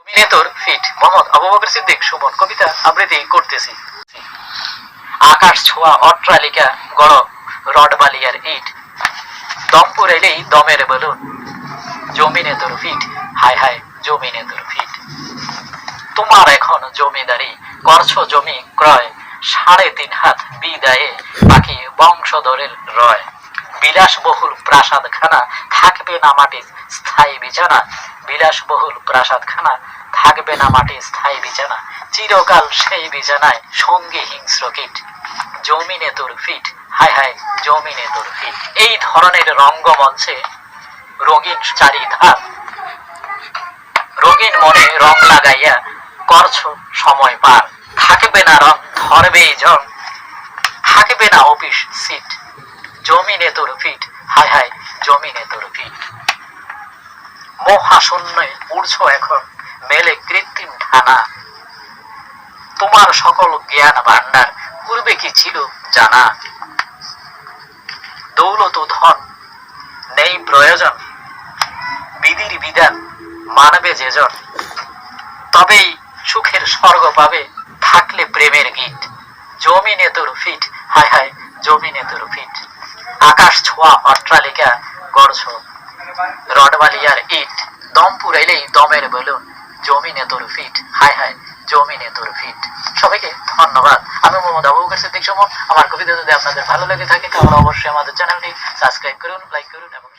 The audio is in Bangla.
জমিনে তোর ফিট। মোহাম্মদ আবু বকর সিদ্দিক সুমন কবিতা আবৃত্তি করতেছি। আকাশ ছোঁয়া অট্টালিকা গড় রড বালিয়ার ইট, দম পুরাইলেই দমের বেলুন, জমিনে তোর ফিট, হায় হায় জমিনে তোর ফিট। তোমার এখন জমিদারি, করছো জমি ক্রয়, 3.5 হাত বিদায়ে বাকি বংশধরের রয়। বিলাসবহুল প্রাসাদখানা থাকবে না মাটির স্থায়ী বিছানা, বিলাসবহুল প্রাসাদখানা থাকবে না মাটির স্থায়ী বিছানা, চিরকাল সেই বিছানায় সঙ্গী হিংস্র কীট, জমিনে তোর ফিট, হায় হায় জমিনে তোর ফিট। এই ধরনের রঙ্গমঞ্চে রঙিন চারিধার, রঙিন মনে রং লাগাইয়া করছো সময় পার, থাকবে না রং ধরবেই জং, থাকবে না অফিস সিট, জমিনে তোর ফিট, হায় হায় জমিনে তোর ফিট। মহাশূন্যে উড়ছো এখন মেলে কৃত্রিম ঢানা, তোমার সকল জ্ঞান ভান্ডার পূর্বে কি ছিল জানা। দৌলত ধন নেই প্রয়োজন, বিধির বিধান মানবে যেজন, তবেই সুখের স্বর্গ পাবে থাকলে প্রেমের গীত, জমিনে তোর ফিট, হায় হায় জমিনে তোর ফিট। আকাশ ছোঁয়া অট্টালিকা গড়ছো রডবালিয়ার ইট, দম পুরাইলেই দমের বেলুন, জমিনে তোর ফিট, হায় হায় জমিনে তোর ফিট। সবাইকে ধন্যবাদ। আমি মোহাম্মদ আবু বকর সিদ্দিক সুমন। আমার কবিতা যদি আপনাদের ভালো লেগে থাকে তাহলে অবশ্যই আমাদের চ্যানেলটি সাবস্ক্রাইব করুন, লাইক করুন এবং